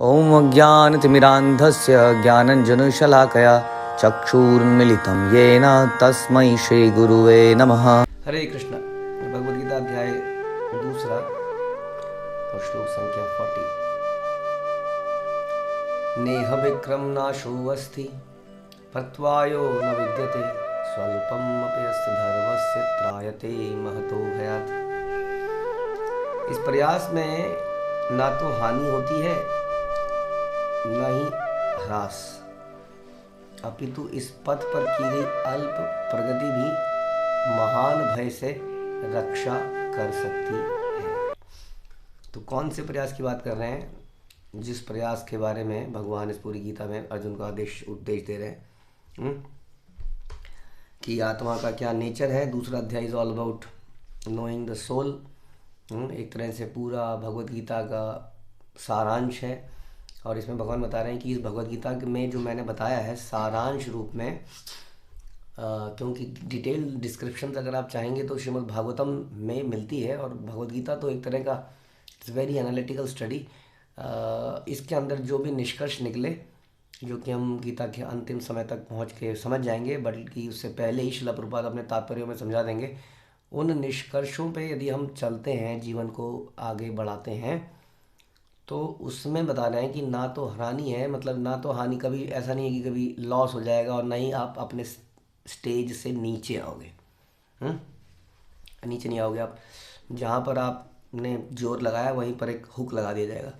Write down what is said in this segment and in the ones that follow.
ॐ अज्ञानतिमिरान्धस्य ज्ञानञ्जनशलाकया चक्षुरुन्मीलितं येन तस्मै श्रीगुरुवे नमः। हरे कृष्ण। भगवद गीता अध्याय दूसरा और श्लोक संख्या 40। नेह विक्रम नाशो अस्ति पत्वायो न विद्यते स्वल्पम अपि अस्य धर्मस्य त्रायते महतो भयात्। इस प्रयास में ना तो हानि होती है न ही ह्रास, अपितु इस पथ पर की गई अल्प प्रगति भी महान भय से रक्षा कर सकती है। तो कौन से प्रयास की बात कर रहे हैं? जिस प्रयास के बारे में भगवान इस पूरी गीता में अर्जुन को उपदेश दे रहे हैं कि आत्मा का क्या नेचर है। दूसरा अध्याय is all about knowing the soul. एक तरह से पूरा भगवत गीता का सारांश है और इसमें भगवान बता रहे हैं कि इस भगवत गीता में जो मैंने बताया है सारांश रूप में, क्योंकि डिटेल डिस्क्रिप्शन अगर आप चाहेंगे तो श्रीमद् भागवतम में मिलती है और भगवत गीता तो एक तरह का इट्स वेरी एनालिटिकल स्टडी। इसके अंदर जो भी निष्कर्ष निकले, जो कि हम गीता के अंतिम समय तक पहुंच के समझ जाएंगे, बल्कि उससे पहले ही श्रील प्रभुपाद अपने तात्पर्यों में समझा देंगे। उन निष्कर्षों पे यदि हम चलते हैं, जीवन को आगे बढ़ाते हैं, तो उसमें बता रहे हैं कि ना तो हानि है, मतलब ना तो हानि, कभी ऐसा नहीं है कि कभी लॉस हो जाएगा, और ना ही आप अपने स्टेज से नीचे आओगे। नीचे नहीं आओगे आप। जहाँ पर आपने जोर लगाया वहीं पर एक हुक लगा दिया जाएगा,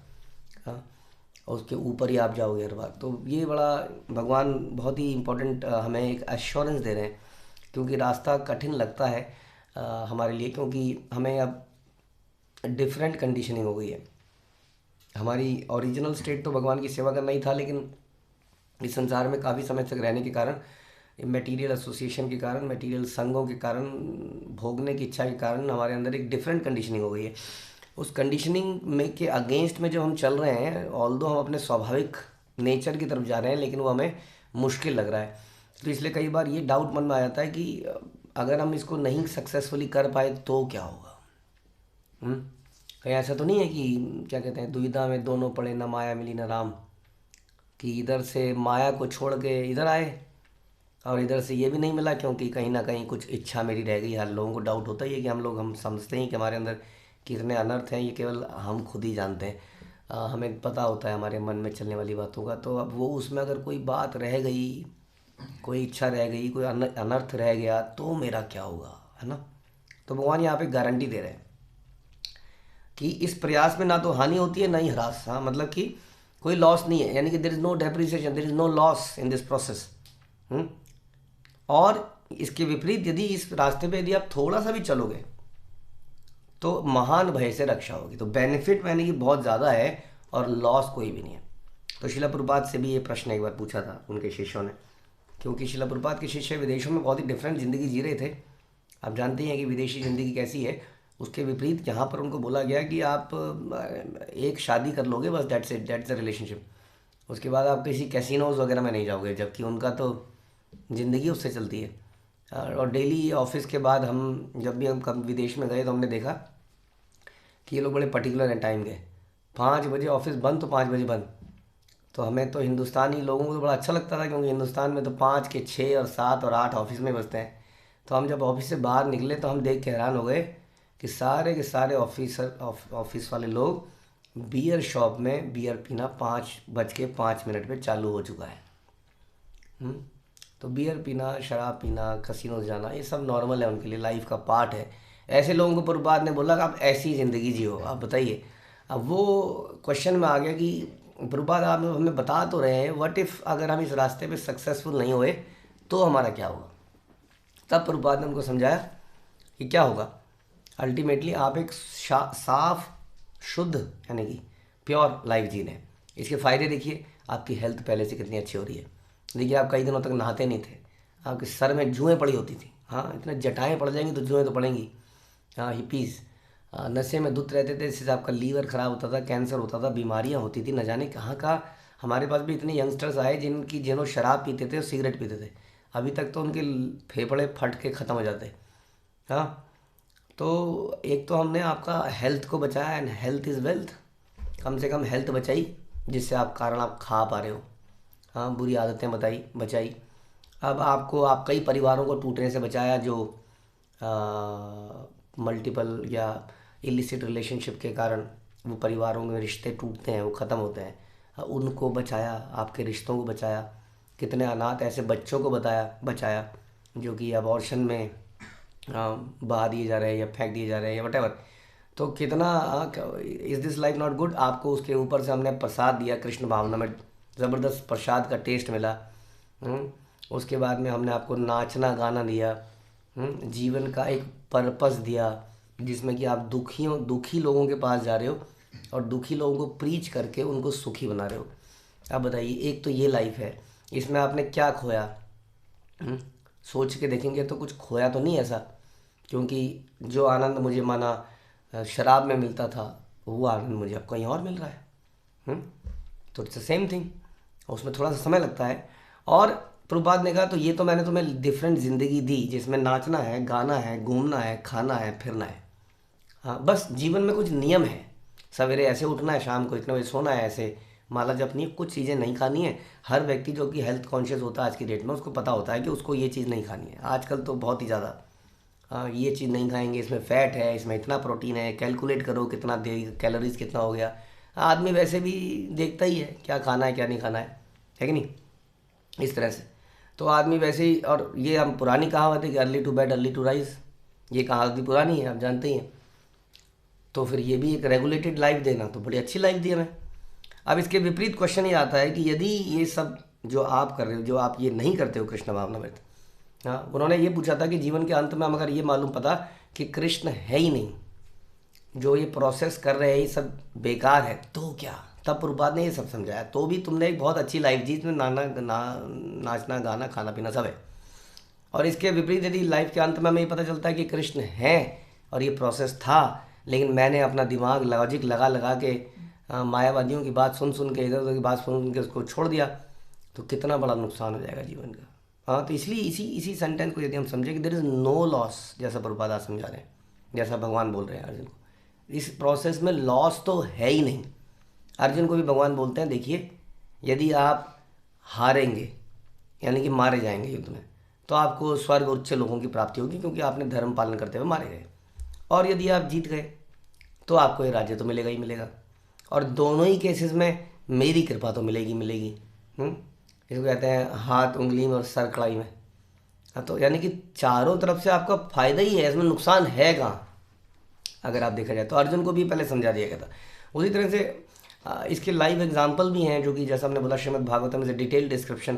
और उसके ऊपर ही आप जाओगे हर बार। तो ये बड़ा भगवान बहुत ही इम्पोर्टेंट हमें एक एश्योरेंस दे रहे हैं, क्योंकि रास्ता कठिन लगता है हमारे लिए, क्योंकि हमें अब डिफरेंट कंडीशनिंग हो गई है। हमारी ओरिजिनल स्टेट तो भगवान की सेवा करना ही था, लेकिन इस संसार में काफ़ी समय तक रहने के कारण, मटेरियल एसोसिएशन के कारण, मटेरियल संगों के कारण, भोगने की इच्छा के कारण हमारे अंदर एक डिफरेंट कंडीशनिंग हो गई है। उस कंडीशनिंग में के अगेंस्ट में जो हम चल रहे हैं, ऑल्दो हम अपने स्वाभाविक नेचर की तरफ जा रहे हैं, लेकिन वो हमें मुश्किल लग रहा है। तो इसलिए कई बार ये डाउट मन में आ जाता है कि अगर हम इसको नहीं सक्सेसफुली कर पाए तो क्या होगा। कहीं ऐसा तो नहीं है कि क्या कहते हैं, दुविधा में दोनों पड़े, न माया मिली न राम, कि इधर से माया को छोड़ के इधर आए और इधर से ये भी नहीं मिला, क्योंकि कहीं ना कहीं कुछ इच्छा मेरी रह गई। हर लोगों को डाउट होता ही है कि हम समझते हैं कि हमारे अंदर कितने अनर्थ हैं, ये केवल हम खुद ही जानते हैं। हमें पता होता है हमारे मन में चलने वाली बातों का। तो अब वो उसमें अगर कोई बात रह गई, कोई इच्छा रह गई, कोई अनर्थ रह गया, तो मेरा क्या होगा, है ना। तो भगवान यहाँ पे गारंटी दे रहे हैं कि इस प्रयास में ना तो हानि होती है ना ही ह्रास। हाँ, मतलब कि कोई लॉस नहीं है, यानी कि there is no depreciation, there is no loss in this process. और इसके विपरीत यदि इस रास्ते पे यदि आप थोड़ा सा भी चलोगे तो महान भय से रक्षा होगी। तो बेनिफिट यानी कि बहुत ज़्यादा है और लॉस कोई भी नहीं है। तो श्रील प्रभुपाद से भी ये प्रश्न एक बार पूछा था उनके शिष्यों ने, क्योंकि श्रील प्रभुपाद के शिष्य विदेशों में बहुत ही डिफरेंट ज़िंदगी जी रहे थे। आप जानते हैं कि विदेशी ज़िंदगी कैसी है। उसके विपरीत यहाँ पर उनको बोला गया कि आप एक शादी कर लोगे बस, that's it, that's the relationship. उसके बाद आप किसी कैसीनोज वगैरह में नहीं जाओगे, जबकि उनका तो ज़िंदगी उससे चलती है। और डेली ऑफिस के बाद जब भी हम कब विदेश में गए तो हमने देखा कि ये लोग बड़े पर्टिकुलर हैं टाइम के। 5 बजे ऑफिस बंद तो 5 बजे बंद। तो हमें तो हिंदुस्तानी लोगों को तो बड़ा अच्छा लगता था, क्योंकि हिंदुस्तान में तो 5 के 6 और 7 और 8 ऑफिस में बजते हैं। तो हम जब ऑफिस से बाहर निकले तो हम देख के हैरान हो गए कि सारे के सारे ऑफिस वाले लोग बियर शॉप में बियर पीना 5:05 पे चालू हो चुका है। तो बियर पीना, शराब पीना, कसिनो जाना, ये सब नॉर्मल है उनके लिए, लाइफ का पार्ट है। ऐसे लोगों को प्रभुपाद ने बोला कि आप ऐसी ज़िंदगी जियो। आप बताइए। अब वो क्वेश्चन में आ गया कि प्रभुपाद आप हमें बता तो रहे हैं, व्हाट इफ़ अगर हम इस रास्ते पे सक्सेसफुल नहीं हुए तो हमारा क्या होगा। तब प्रभुपाद ने उनको समझाया कि क्या होगा। अल्टीमेटली आप एक साफ, शुद्ध, यानी कि प्योर लाइफ जी रहे हैं। इसके फ़ायदे देखिए, आपकी हेल्थ पहले से कितनी अच्छी हो रही है। देखिए, आप कई दिनों तक नहाते नहीं थे, आपके सर में जुएँ पड़ी होती थी। हाँ, इतने जटाएँ पड़ जाएंगी तो जुएँ तो पड़ेंगी। हाँ, हिपीज़ नशे में धुत रहते थे, इससे आपका लीवर ख़राब होता था, कैंसर होता था, बीमारियाँ होती थी, न जाने कहाँ का। हमारे पास भी इतने यंगस्टर्स आए जिन्हों शराब पीते थे और सिगरेट पीते थे, अभी तक तो उनके फेफड़े फट के ख़त्म हो जाते। हाँ, तो एक तो हमने आपका हेल्थ को बचाया, एंड हेल्थ इज़ वेल्थ। कम से कम हेल्थ बचाई जिससे आप कारण आप खा पा रहे हो। हाँ, बुरी आदतें बचाई। अब आपको आप कई परिवारों को टूटने से बचाया जो मल्टीपल या इलिसिट रिलेशनशिप के कारण वो परिवारों में रिश्ते टूटते हैं, वो ख़त्म होते हैं। उनको बचाया, आपके रिश्तों को बचाया। कितने अनाथ ऐसे बच्चों को बचाया जो कि अबॉर्शन में बहा दिए जा रहे हैं या फेंक दिए जा रहे हैं या वटेवर। तो कितना is this life not good. आपको उसके ऊपर से हमने प्रसाद दिया, कृष्ण भावना में ज़बरदस्त प्रसाद का टेस्ट मिला। उसके बाद में हमने आपको नाचना गाना दिया, जीवन का एक पर्पस दिया जिसमें कि आप दुखी लोगों के पास जा रहे हो और दुखी लोगों को प्रीच करके उनको सुखी बना रहे हो। अब बताइए, एक तो ये लाइफ है, इसमें आपने क्या खोया? सोच के देखेंगे तो कुछ खोया तो नहीं ऐसा, क्योंकि जो आनंद मुझे माना शराब में मिलता था वो आनंद मुझे अब कहीं और मिल रहा है। तो इट्स द सेम थिंग, उसमें थोड़ा सा समय लगता है। और प्रभुपाद ने कहा तो ये तो मैंने तुम्हें डिफरेंट ज़िंदगी दी जिसमें नाचना है, गाना है, घूमना है, खाना है, फिरना है। हाँ, बस जीवन में कुछ नियम है। सवेरे ऐसे उठना है, शाम को इतने बजे सोना है, ऐसे माला जपनी है, कुछ चीज़ें नहीं खानी है। हर व्यक्ति जो कि हेल्थ कॉन्शियस होता है आज की डेट में, उसको पता होता है कि उसको ये चीज़ नहीं खानी है। आजकल तो बहुत ही ज़्यादा ये चीज़ नहीं खाएंगे, इसमें फ़ैट है, इसमें इतना प्रोटीन है, कैलकुलेट करो कितना दे, कैलोरीज कितना हो गया। आदमी वैसे भी देखता ही है क्या खाना है क्या नहीं खाना है कि नहीं, इस तरह से। तो आदमी वैसे ही, और ये हम पुरानी कहावत है कि early to bed early to rise, ये कहावत भी पुरानी है, आप जानते ही हैं। तो फिर ये भी एक रेगुलेटेड लाइफ देना तो बड़ी अच्छी लाइफ दी हमें। अब इसके विपरीत क्वेश्चन ये आता है कि यदि ये सब जो आप कर रहे हो, जो आप ये नहीं करते हो कृष्ण भावनामृत, हाँ, उन्होंने ये पूछा था कि जीवन के अंत में हम अगर ये मालूम पता कि कृष्ण है ही नहीं, जो ये प्रोसेस कर रहे हैं ये सब बेकार है, तो क्या? तब प्रभुपाद ने ये सब समझाया। तो भी तुमने एक बहुत अच्छी लाइफ जी जिसमें नाचना गाना खाना पीना सब है। और इसके विपरीत यदि लाइफ के अंत में हमें ये पता चलता है कि कृष्ण है और ये प्रोसेस था, लेकिन मैंने अपना दिमाग लॉजिक लगा लगा के मायावादियों की बात सुन सुन के, इधर उधर की बात सुन सुन के उसको छोड़ दिया, तो कितना बड़ा नुकसान हो जाएगा जीवन का। हाँ, तो इसलिए इसी सेंटेंस को यदि हम समझें कि देयर इज़ नो लॉस, जैसा प्रभुपाद आज समझा रहे हैं, जैसा भगवान बोल रहे हैं अर्जुन को, इस प्रोसेस में लॉस तो है ही नहीं। अर्जुन को भी भगवान बोलते हैं देखिए, यदि आप हारेंगे यानी कि मारे जाएंगे युद्ध में, तो आपको स्वर्ग और उच्च लोगों की प्राप्ति होगी क्योंकि आपने धर्म पालन करते हुए मारे गए। और यदि आप जीत गए तो आपको ये राज्य तो मिलेगा ही मिलेगा। और दोनों ही केसेस में मेरी कृपा तो मिलेगी। इसको कहते हैं हाथ उंगली में और सर कड़ाई में। हाँ, तो यानी कि चारों तरफ से आपका फायदा ही है, इसमें नुकसान है कहाँ अगर आप देखा जाए तो। अर्जुन को भी पहले समझा दिया गया था। उसी तरह से इसके लाइव एग्जाम्पल भी हैं, जो कि जैसा हमने बोला श्रीमद् भागवतम से डिटेल डिस्क्रिप्शन,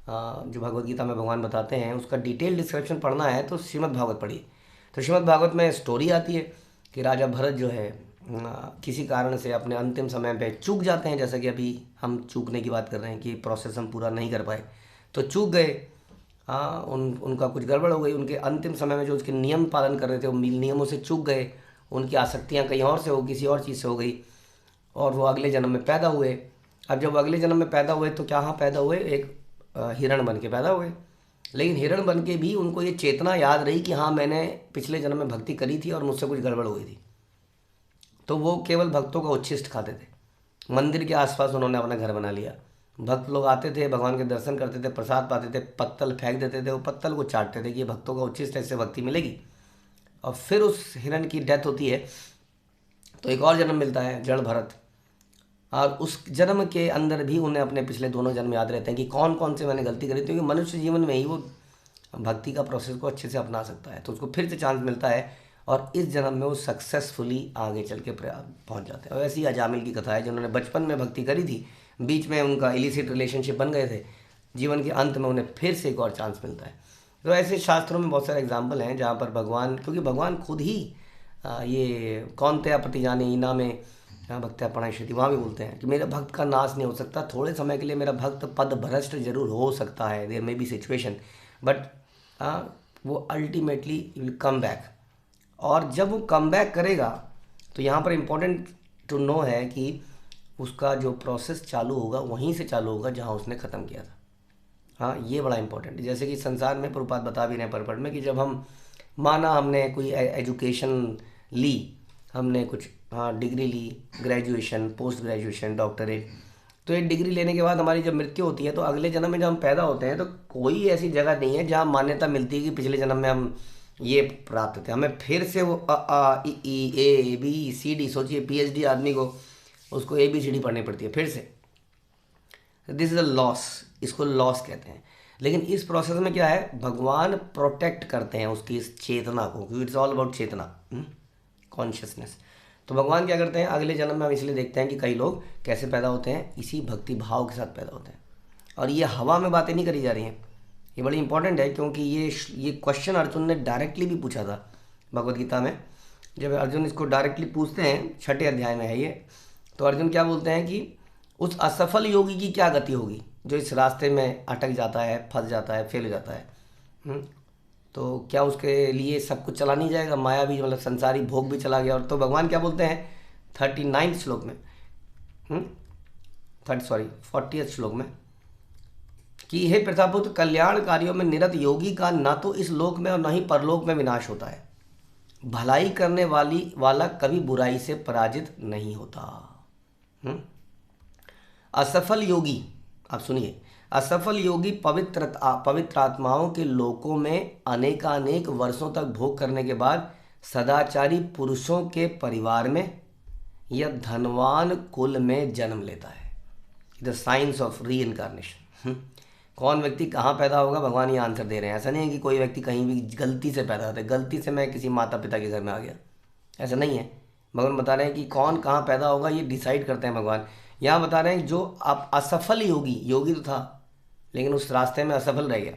जो भगवद गीता में भगवान बताते हैं उसका डिटेल डिस्क्रिप्शन पढ़ना है तो श्रीमद् भागवत पढ़िए। तो श्रीमद् भागवत में स्टोरी आती है कि राजा भरत जो है किसी कारण से अपने अंतिम समय पे चूक जाते हैं, जैसा कि अभी हम चूकने की बात कर रहे हैं कि प्रोसेस हम पूरा नहीं कर पाए तो चूक गए। उनका कुछ गड़बड़ हो गई, उनके अंतिम समय में जो उसके नियम पालन कर रहे थे वो नियमों से चूक गए, उनकी आसक्तियाँ कहीं और से हो, किसी और चीज़ से हो गई और वो अगले जन्म में पैदा हुए। अब जब अगले जन्म में पैदा हुए तो क्या पैदा हुए, एक हिरण बन के पैदा हुए। लेकिन हिरण बन के भी उनको ये चेतना याद रही कि हाँ मैंने पिछले जन्म में भक्ति करी थी और मुझसे कुछ गड़बड़ हुई थी। तो वो केवल भक्तों का उच्छिष्ट खाते थे। मंदिर के आसपास उन्होंने अपना घर बना लिया। भक्त लोग आते थे, भगवान के दर्शन करते थे, प्रसाद पाते थे, पत्तल फेंक देते थे, वो पत्तल को चाटते थे कि ये भक्तों का उच्छिष्ट, ऐसे भक्ति मिलेगी। और फिर उस हिरण की डेथ होती है तो एक और जन्म मिलता है जड़ भरत, और उस जन्म के अंदर भी उन्हें अपने पिछले दोनों जन्म याद रहते हैं कि कौन कौन से मैंने गलती करी थी, क्योंकि मनुष्य जीवन में ही वो भक्ति का प्रोसेस को अच्छे से अपना सकता है। तो उसको फिर से चांस मिलता है और इस जन्म में वो सक्सेसफुली आगे चल के पहुँच जाते हैं। और ऐसी अजामिल की कथा है जिन्होंने बचपन में भक्ति करी थी, बीच में उनका इलिसिट रिलेशनशिप बन गए थे, जीवन के अंत में उन्हें फिर से एक और चांस मिलता है। तो ऐसे शास्त्रों में बहुत सारे एग्जाम्पल हैं जहाँ पर भगवान, क्योंकि भगवान खुद ही ये कौन तया प्रतिजाने ईना में भक्त्या प्रणश्यति, वहाँ भी बोलते हैं कि मेरे भक्त का नाश नहीं हो सकता। थोड़े समय के लिए मेरा भक्त पद भ्रष्ट जरूर हो सकता है, there may be situation, but वो अल्टीमेटली विल कम बैक। और जब वो कम बैक करेगा तो यहाँ पर इम्पोर्टेंट टू नो है कि उसका जो प्रोसेस चालू होगा वहीं से चालू होगा जहाँ उसने ख़त्म किया था। हाँ, ये बड़ा इंपॉर्टेंट है। जैसे कि संसार में प्रभुपाद बता भी रहे हैं परपट में कि जब हम माना हमने कोई एजुकेशन ली, हमने कुछ डिग्री ली, ग्रेजुएशन, पोस्ट ग्रेजुएशन, डॉक्टरेट, तो ये डिग्री लेने के बाद हमारी जब मृत्यु होती है तो अगले जन्म में जब हम पैदा होते हैं तो कोई ऐसी जगह नहीं है जहाँ मान्यता मिलती है कि पिछले जन्म में हम ये प्राप्त थे, हमें फिर से वो अ आ इ ई ए बी सी डी, सोचिए पीएचडी आदमी को उसको ABCD पढ़नी पड़ती है फिर से। दिस इज अ लॉस, इसको लॉस कहते हैं। लेकिन इस प्रोसेस में क्या है, भगवान प्रोटेक्ट करते हैं उसकी इस चेतना को, क्योंकि इट्स ऑल अबाउट चेतना, कॉन्शियसनेस। तो भगवान क्या करते हैं, अगले जन्म में हम इसलिए देखते हैं कि कई लोग कैसे पैदा होते हैं, इसी भक्ति भाव के साथ पैदा होते हैं। और ये हवा में बातें नहीं करी जा रही हैं, ये बड़ी इंपॉर्टेंट है, क्योंकि ये क्वेश्चन अर्जुन ने डायरेक्टली भी पूछा था भगवद गीता में। जब अर्जुन इसको डायरेक्टली पूछते हैं, 6ठे अध्याय में है ये, तो अर्जुन क्या बोलते हैं कि उस असफल योगी की क्या गति होगी जो इस रास्ते में अटक जाता है, फंस जाता है, फेल हो जाता है। तो क्या उसके लिए सब कुछ चला नहीं जाएगा, माया भी, मतलब संसारी भोग भी चला गया। और तो भगवान क्या बोलते हैं 39 श्लोक में, 40 श्लोक में कि हे प्रजापुत्र, कल्याण कार्यों में निरत योगी का ना तो इस लोक में और ना ही परलोक में विनाश होता है। भलाई करने वाला कभी बुराई से पराजित नहीं होता। असफल योगी, आप सुनिए, असफल योगी पवित्र आत्माओं के लोकों में अनेकानेक वर्षों तक भोग करने के बाद सदाचारी पुरुषों के परिवार में या धनवान कुल में जन्म लेता है। द साइंस ऑफ री इनकारनेशन। कौन व्यक्ति कहाँ पैदा होगा, भगवान ये आंसर दे रहे हैं। ऐसा नहीं है कि कोई व्यक्ति कहीं भी गलती से पैदा होता है, गलती से मैं किसी माता पिता के घर में आ गया, ऐसा नहीं है। भगवान बता रहे हैं कि कौन कहाँ पैदा होगा ये डिसाइड करते हैं भगवान। यहाँ बता रहे हैं जो आप असफल योगी तो था लेकिन उस रास्ते में असफल रह गया,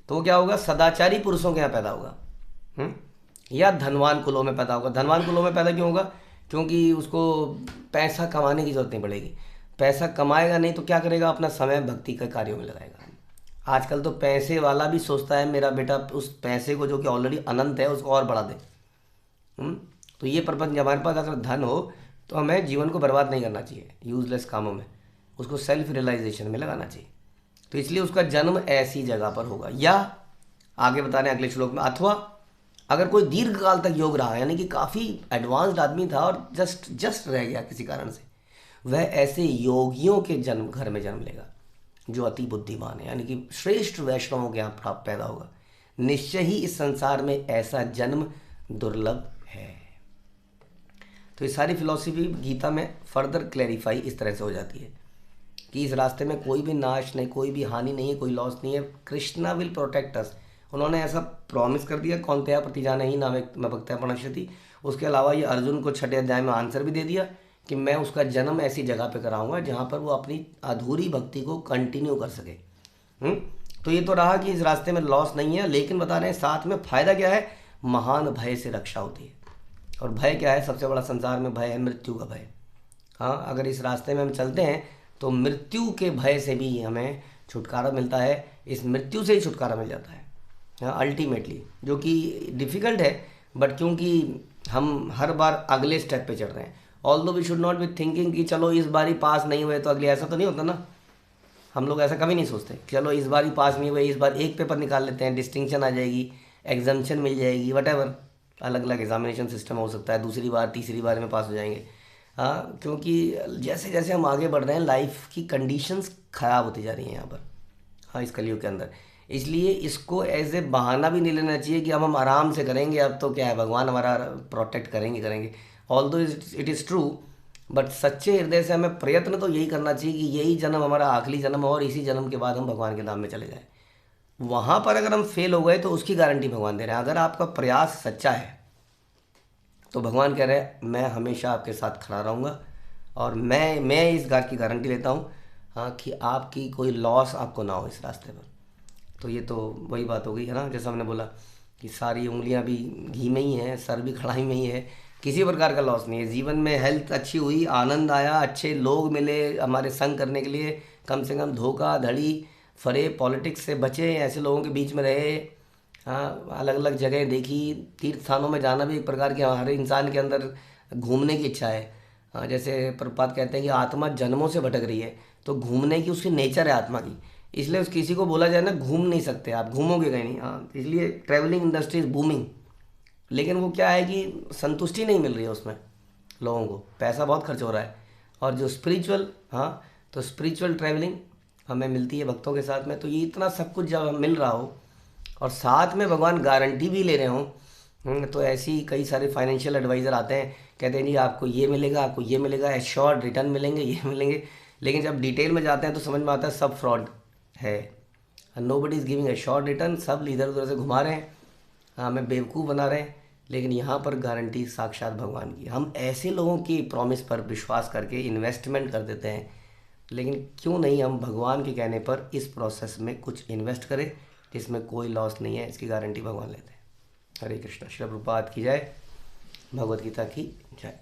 तो वो क्या होगा, सदाचारी पुरुषों के यहाँ पैदा होगा, या धनवान कुलों में पैदा होगा। धनवान कुलों में पैदा क्यों होगा, क्योंकि उसको पैसा कमाने की जरूरत नहीं पड़ेगी। पैसा कमाएगा नहीं तो क्या करेगा, अपना समय भक्ति के कार्यों में लगाएगा। आजकल तो पैसे वाला भी सोचता है मेरा बेटा उस पैसे को जो कि ऑलरेडी अनंत है उसको और बढ़ा दे। तो ये प्रपंच, हमारे पास अगर धन हो तो हमें जीवन को बर्बाद नहीं करना चाहिए यूजलेस कामों में, उसको सेल्फ रियलाइजेशन में लगाना चाहिए। तो इसलिए उसका जन्म ऐसी जगह पर होगा, या आगे बता रहे हैं अगले श्लोक में, अथवा अगर कोई दीर्घ काल तक योग रहा, यानी कि काफ़ी एडवांस्ड आदमी था और जस्ट रह गया किसी कारण से, वह ऐसे योगियों के घर में जन्म लेगा जो अति बुद्धिमान है, यानी कि श्रेष्ठ वैष्णवों के यहाँ प्राप्त पैदा होगा। निश्चय ही इस संसार में ऐसा जन्म दुर्लभ है। तो ये सारी फिलॉसफी गीता में फर्दर क्लैरिफाई इस तरह से हो जाती है कि इस रास्ते में कोई भी नाश नहीं, कोई भी हानि नहीं है, कोई लॉस नहीं है। कृष्णा विल प्रोटेक्ट अस, उन्होंने ऐसा प्रॉमिस कर दिया, कौन्तेय प्रतिजाने ही नाम भक्त्या प्रणश्यति। उसके अलावा ये अर्जुन को 6ठे अध्याय में आंसर भी दे दिया कि मैं उसका जन्म ऐसी जगह पे कराऊंगा जहाँ पर वो अपनी अधूरी भक्ति को कंटिन्यू कर सके। तो ये तो रहा कि इस रास्ते में लॉस नहीं है, लेकिन बता रहे हैं साथ में फ़ायदा क्या है, महान भय से रक्षा होती है। और भय क्या है, सबसे बड़ा संसार में भय है मृत्यु का भय। हाँ, अगर इस रास्ते में हम चलते हैं तो मृत्यु के भय से भी हमें छुटकारा मिलता है, इस मृत्यु से ही छुटकारा मिल जाता है अल्टीमेटली, जो कि डिफ़िकल्ट है, बट क्योंकि हम हर बार अगले स्टेप पे चढ़ रहे हैं। Although we should not be thinking कि चलो इस बार ही पास नहीं हुए तो अगले, ऐसा तो नहीं होता ना। हम लोग ऐसा कभी नहीं सोचते, चलो इस बार ही पास नहीं हुए, इस बार एक पेपर निकाल लेते हैं, डिस्टिंक्शन आ जाएगी, एग्जाम्शन मिल जाएगी, वटेवर, अलग अलग एग्जामिनेशन सिस्टम हो सकता है, दूसरी बार तीसरी बार में पास हो जाएंगे। हाँ, क्योंकि जैसे जैसे हम आगे बढ़ रहे हैं लाइफ की कंडीशंस ख़राब होती जा रही हैं यहाँ पर, हाँ, इस कलयुग के अंदर। इसलिए इसको एज ए बहाना भी नहीं लेना चाहिए कि अब हम आराम से करेंगे, अब तो क्या है, भगवान हमारा प्रोटेक्ट करेंगे। Although it is true, but सच्चे हृदय से हमें प्रयत्न तो यही करना चाहिए कि यही जन्म हमारा आखिरी जन्म हो और इसी जन्म के बाद हम भगवान के धाम में चले जाएं। वहाँ पर अगर हम फेल हो गए तो उसकी गारंटी भगवान दे रहे हैं। अगर आपका प्रयास सच्चा है तो भगवान कह रहे हैं मैं हमेशा आपके साथ खड़ा रहूँगा, और मैं इस बात की गारंटी लेता हूँ, हाँ, कि आपकी कोई लॉस आपको ना हो इस रास्ते पर। तो ये तो वही बात हो गई है ना, जैसा हमने बोला कि सारी उंगलियां भी घी में ही हैं, सर भी कढ़ाई में ही है, किसी प्रकार का लॉस नहीं है। जीवन में हेल्थ अच्छी हुई, आनंद आया, अच्छे लोग मिले हमारे संग करने के लिए, कम से कम धोखाधड़ी, फरे, पॉलिटिक्स से बचे, ऐसे लोगों के बीच में रहे, हाँ, अलग अलग जगह देखी, तीर्थ स्थानों में जाना भी एक प्रकार की हर इंसान के अंदर घूमने की इच्छा है। हाँ, जैसे प्रभुपाद कहते हैं कि आत्मा जन्मों से भटक रही है, तो घूमने की उसकी नेचर है आत्मा की, इसलिए उस किसी को बोला जाए ना घूम नहीं सकते आप, घूमोगे कहीं नहीं। हाँ, इसलिए ट्रैवलिंग इंडस्ट्री इज़ बूमिंग, लेकिन वो क्या है कि संतुष्टि नहीं मिल रही है उसमें, लोगों को पैसा बहुत खर्च हो रहा है। और जो स्पिरिचुअल, हाँ, तो स्पिरिचुअल ट्रैवलिंग हमें मिलती है भक्तों के साथ में। तो ये इतना सब कुछ जब हमें मिल रहा हो और साथ में भगवान गारंटी भी ले रहे हों, तो ऐसी कई सारे फाइनेंशियल एडवाइज़र आते हैं, कहते हैं जी आपको ये मिलेगा, आपको ये मिलेगा, एश्योर्ड रिटर्न मिलेंगे, ये मिलेंगे। लेकिन जब डिटेल में जाते हैं तो समझ में आता है सब फ्रॉड है। Nobody is giving assured return, सब इधर उधर से घुमा रहे हैं, हमें बेवकूफ़ बना रहे हैं। लेकिन यहाँ पर गारंटी साक्षात भगवान की। हम ऐसे लोगों की प्रॉमिस पर विश्वास करके इन्वेस्टमेंट कर देते हैं, लेकिन क्यों नहीं हम भगवान के कहने पर इस प्रोसेस में कुछ इन्वेस्ट करें जिसमें कोई लॉस नहीं है, इसकी गारंटी भगवान लेते हैं। हरे कृष्णा। श्री प्रभुपाद की जय। भगवद गीता की जय।